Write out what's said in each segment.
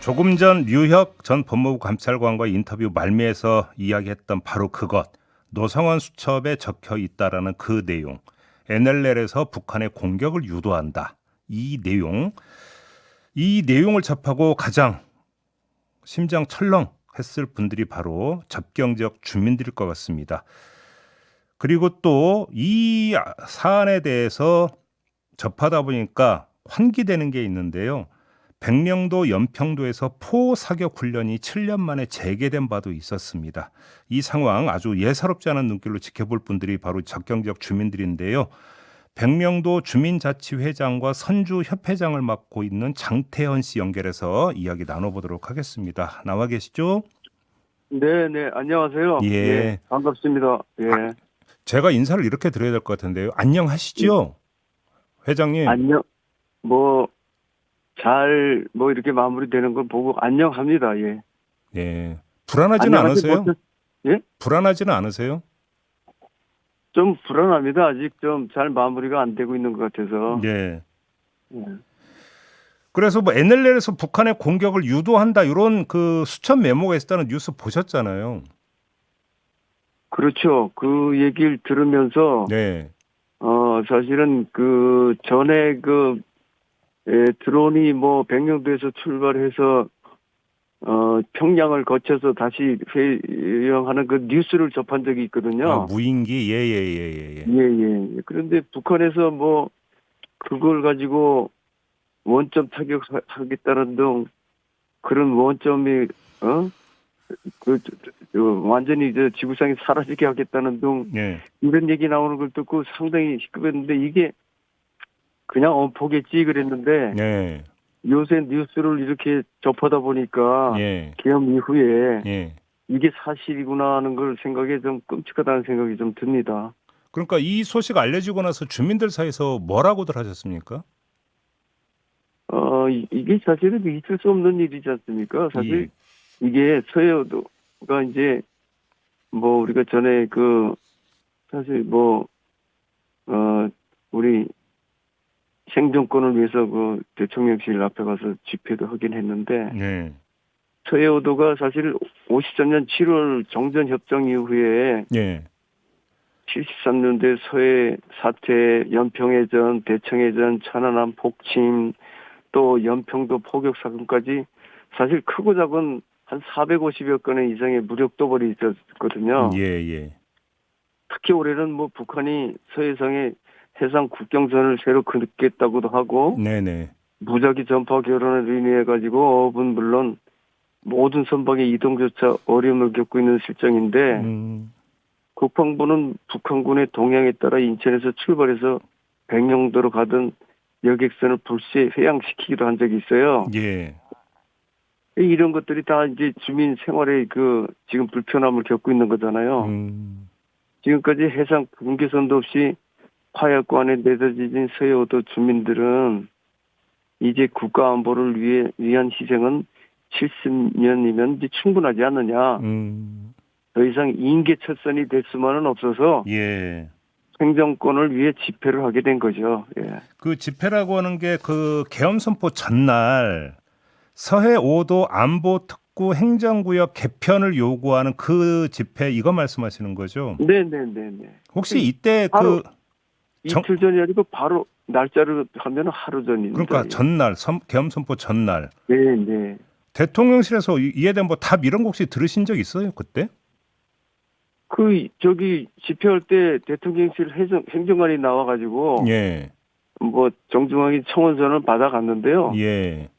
조금 전 류혁 전 법무부 감찰관과 인터뷰 말미에서 이야기했던 바로 그것, 노성원 수첩에 적혀 있다라는 그 내용, NLL에서 북한의 공격을 유도한다. 이 내용을 접하고 가장 심장 철렁했을 분들이 바로 접경 지역 주민들일 것 같습니다. 그리고 또 이 사안에 대해서 접하다 보니까 환기되는 게 있는데요. 백령도 연평도에서 포사격 훈련이 7년 만에 재개된 바도 있었습니다. 이 상황 아주 예사롭지 않은 눈길로 지켜볼 분들이 바로 접경지역 주민들인데요. 백령도 주민자치회장과 선주협회장을 맡고 있는 장태현 씨 연결해서 이야기 나눠보도록 하겠습니다. 나와 계시죠? 네, 네, 안녕하세요. 예, 예. 반갑습니다. 예, 제가 인사를 이렇게 드려야 될 것 같은데요. 안녕하시죠? 회장님. 안녕, 뭐, 이렇게 마무리되는 걸 보고 안녕합니다. 예. 예. 불안하지는 안녕하세요. 않으세요? 예? 불안하지는 않으세요? 좀 불안합니다. 아직 좀 잘 마무리가 안 되고 있는 것 같아서. 예. 예. 그래서 뭐 NLL에서 북한의 공격을 유도한다 이런 그 수천 메모가 있었다는 뉴스 보셨잖아요. 그렇죠. 그 얘기를 들으면서, 네. 사실은 그 전에 드론이 뭐 백령도에서 출발해서, 평양을 거쳐서 다시 회영하는 그 뉴스를 접한 적이 있거든요. 무인기 예예예예. 예, 예. 그런데 북한에서 뭐, 그걸 가지고 원점 타격하겠다는 등 그런 원점이, 완전히 지구상에 사라지게 하겠다는 등 예. 이런 얘기 나오는 걸 듣고 상당히 시끄럽는데 이게 그냥 엄포겠지 그랬는데 예. 요새 뉴스를 이렇게 접하다 보니까 예. 계엄 이후에 예. 이게 사실이구나 하는 걸 생각에 좀 끔찍하다는 생각이 좀 듭니다. 그러니까 이 소식 알려지고 나서 주민들 사이에서 뭐라고들 하셨습니까? 이게 사실은 있을 수 없는 일이지 않습니까? 사실 이게 서해오도가 이제 뭐 우리가 전에 사실 우리 생존권을 위해서 대통령실 앞에 가서 집회도 하긴 했는데 예. 서해오도가 사실 53년 7월 정전협정 이후에 예. 73년대 서해 사태, 연평해전, 대청해전, 천안함 폭침, 또 연평도 포격 사건까지 사실 크고 작은 한 450여 건의 이상의 무력 도발이 있었거든요. 예. 특히 올해는 뭐 북한이 서해상에 해상 국경선을 새로 긋겠다고도 하고 네네. 무작위 전파 결혼을 의미해 가지고 어업은 물론 모든 선박의 이동조차 어려움을 겪고 있는 실정인데 국방부는 북한군의 동향에 따라 인천에서 출발해서 백령도로 가던 여객선을 불시에 회항시키기도 한 적이 있어요. 예. 이런 것들이 다 이제 주민 생활에 지금 불편함을 겪고 있는 거잖아요. 지금까지 해상 경계선도 없이 화약관에 내려진 서해오도 주민들은 이제 국가 안보를 위한 희생은 70년이면 이제 충분하지 않느냐. 더 이상 인계철선이 될 수만은 없어서 예. 행정권을 위해 집회를 하게 된 거죠. 예. 그 집회라고 하는 게 그 계엄 선포 전날 서해 5도 안보 특구 행정구역 개편을 요구하는 그 집회 이거 말씀하시는 거죠? 네. 혹시 이때 바로 이틀 전이 아니고 바로 날짜를 하면 하루 전입니다. 그러니까 전날 계엄 선포 전날 네. 대통령실에서 이에 대한 뭐 답 이런 거 혹시 들으신 적 있어요 그때? 집회할 때 대통령실 행정관이 나와가지고 예. 뭐 정중하게 청원서를 받아갔는데요. 예.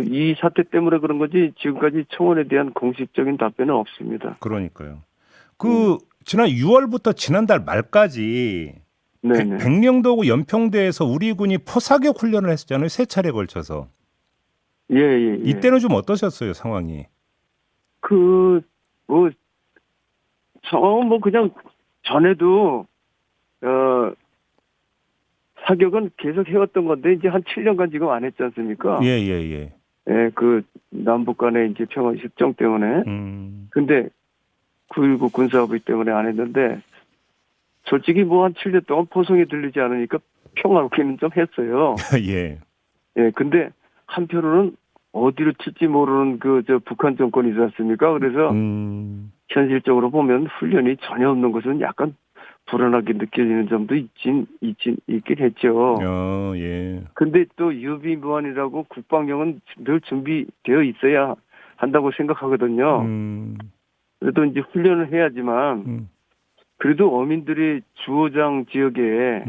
이 사태 때문에 그런 거지 지금까지 청원에 대한 공식적인 답변은 없습니다. 그러니까요. 지난 6월부터 지난달 말까지 네네. 백령도하고 연평도에서 우리 군이 포사격 훈련을 했었잖아요. 세 차례 걸쳐서. 예. 이때는 좀 어떠셨어요, 상황이? 상황은 뭐 그냥 전에도 사격은 계속 해왔던 건데 이제 한 7년간 지금 안 했지 않습니까? 예. 예, 남북 간의 이제 평화 협정 때문에. 근데 9.19 군사합의 때문에 안 했는데 솔직히 뭐 한 7년 동안 포성이 들리지 않으니까 평화롭기는 좀 했어요. 예. 근데 한편으로는 어디로 튈지 모르는 북한 정권이지 않습니까? 그래서 현실적으로 보면 훈련이 전혀 없는 것은 약간 불안하게 느껴지는 점도 있긴 했죠. 예. 근데 또 유비무환이라고 국방력은 늘 준비되어 있어야 한다고 생각하거든요. 그래도 이제 훈련을 해야지만 그래도 어민들이 주호장 지역에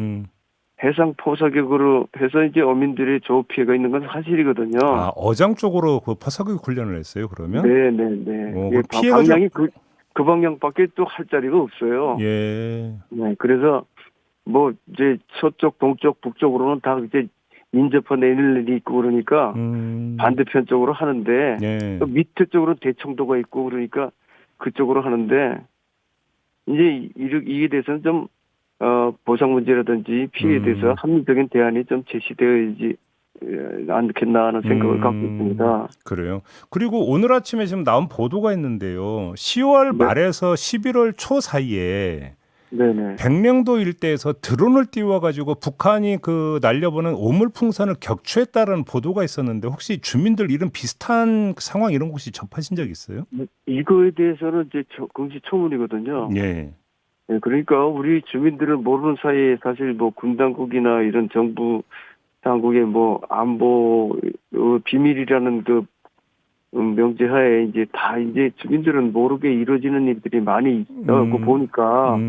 해상 포사격으로 해서 이제 어민들의 조 피해가 있는 건 사실이거든요. 아, 어장 쪽으로 그 포사격 훈련을 했어요, 그러면? 네네네. 그럼 피해가 방향이 그 방향밖에 또 할 자리가 없어요. 예. 네, 그래서 뭐 이제 서쪽, 동쪽, 북쪽으로는 다 이제 인접한 애널이 있고 그러니까 반대편 쪽으로 하는데 예. 또 밑에 쪽으로 대청도가 있고 그러니까 그쪽으로 하는데 이제 이에 대해서는 좀 보상 문제라든지 피해에 대해서 합리적인 대안이 좀 제시되어야지 않겠나 하는 생각을 갖고 있습니다. 그래요. 그리고 오늘 아침에 지금 나온 보도가 있는데요. 10월 네. 말에서 11월 초 사이에 네네. 백령도 일대에서 드론을 띄워가지고 북한이 그 날려보는 오물풍선을 격추했다는 보도가 있었는데 혹시 주민들 이런 비슷한 상황 이런 거 혹시 접하신 적 있어요? 이거에 대해서는 이제 금시초문이거든요. 예. 네, 그러니까 우리 주민들은 모르는 사이에 사실 뭐 군 당국이나 이런 정부 당국의 뭐 안보 비밀이라는 명제하에 이제 다 이제 주민들은 모르게 이루어지는 일들이 많이 있다고 보니까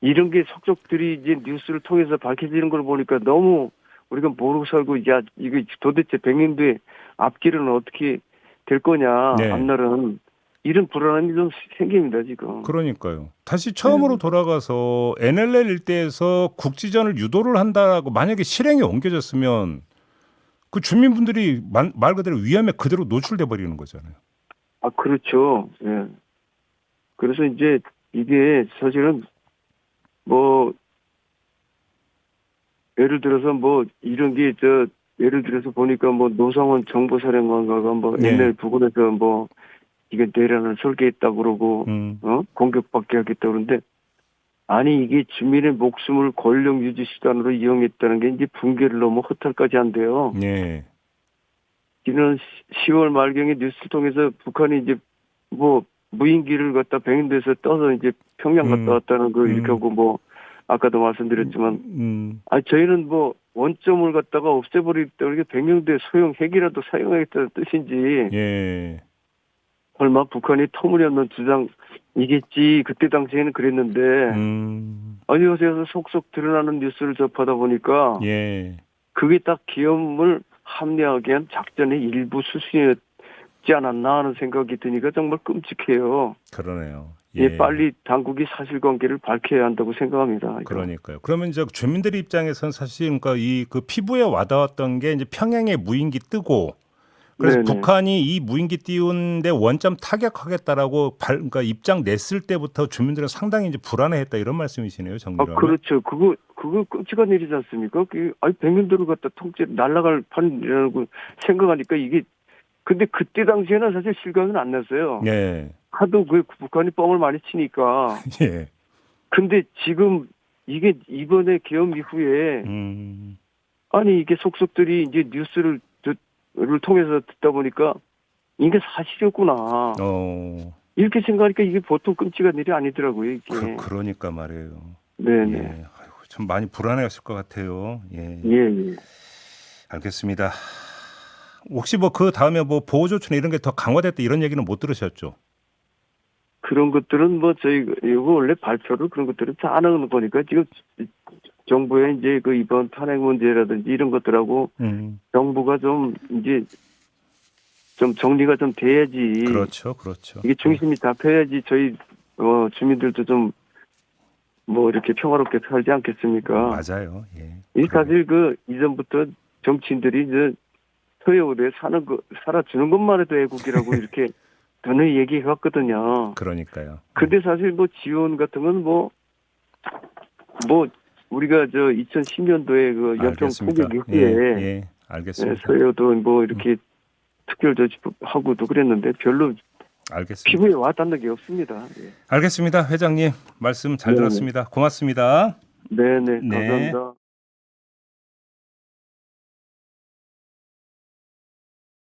이런 게 속속들이 이제 뉴스를 통해서 밝혀지는 걸 보니까 너무 우리가 모르고 살고 야 이거 도대체 백년도의 앞길은 어떻게 될 거냐 네. 앞날은 이런 불안함이 좀 생깁니다 지금. 그러니까요. 다시 처음으로 돌아가서 NLL 일대에서 국지전을 유도를 한다고 만약에 실행에 옮겨졌으면 그 주민분들이 말 그대로 위험에 그대로 노출돼 버리는 거잖아요. 아 그렇죠. 예. 그래서 이제 이게 사실은 뭐 예를 들어서 뭐 이런 게 예를 들어서 보니까 뭐 노상원 정보사령관과가 뭐 네. 옛날 부근에서 뭐 이게 내란을 설계했다 그러고 공격받게 하겠다 그러는데 아니 이게 주민의 목숨을 권력 유지 수단으로 이용했다는 게 이제 붕괴를 넘어 허탈까지 한대요. 네. 지난 10월 말경에 뉴스를 통해서 북한이 이제 뭐 무인기를 갖다 백인도에서 떠서 이제 평양 갔다 왔다는 거 이렇게 하고 뭐 아까도 말씀드렸지만 저희는 뭐 원점을 갖다가 없애버리겠다 이게 백령도의 소형 핵이라도 사용하겠다는 뜻인지 예. 얼마 북한이 터무니없는 주장이겠지 그때 당시에는 그랬는데 아니 요새 속속 드러나는 뉴스를 접하다 보니까 예. 그게 딱 기염을 합리화하게 한 작전의 일부 수순이었지 않았나 하는 생각이 드니까 정말 끔찍해요. 그러네요. 예, 빨리 당국이 사실관계를 밝혀야 한다고 생각합니다. 이거. 그러니까요. 그러면 이제 주민들 입장에서는 사실 그러니까 그 피부에 와닿았던 게 이제 평양에 무인기 뜨고 그래서 네네. 북한이 이 무인기 띄우는데 원점 타격하겠다라고 그러니까 입장 냈을 때부터 주민들은 상당히 이제 불안해했다 이런 말씀이시네요, 정리를 하면. 그렇죠. 그거 끔찍한 일이지 않습니까? 백년도를 갖다 날아갈 판이라고 생각하니까 이게 근데 그때 당시에는 사실 실감은 안 났어요. 예. 하도 북한이 뻥을 많이 치니까. 예. 근데 지금 이게 이번에 계엄 이후에 아니 이게 속속들이 이제 뉴스를 통해서 듣다 보니까 이게 사실이었구나. 이렇게 생각하니까 이게 보통 끔찍한 일이 아니더라고요. 이게. 그러니까 말이에요. 네네. 예. 아이고, 참 많이 불안해하실 것 같아요. 예. 예. 알겠습니다. 혹시 뭐 그 다음에 뭐 보호 조치나 이런 게 더 강화됐다 이런 얘기는 못 들으셨죠? 그런 것들은 뭐 이거 원래 발표를 그런 것들은 다 안 하는 거니까 지금 정부의 이제 이번 탄핵 문제라든지 이런 것들하고 정부가 좀 이제 좀 정리가 좀 돼야지. 그렇죠. 이게 중심이 잡혀야지 저희 주민들도 좀 뭐 이렇게 평화롭게 살지 않겠습니까? 맞아요. 예. 이 사실 이전부터 정치인들이 서해오래 살아주는 것만 해도 애국이라고 이렇게 전에 얘기해왔거든요. 그러니까요. 근데 사실 뭐 지원 같은 건 뭐 우리가 2010년도에 연평 알겠습니다. 포격 이후에 예. 알겠습니다. 서해오도 뭐 이렇게 특별 조치하고도 그랬는데 별로 알겠습니다. 피부에 와닿는 게 없습니다. 예. 알겠습니다. 회장님 말씀 잘 네네. 들었습니다. 고맙습니다. 네네. 네. 감사합니다.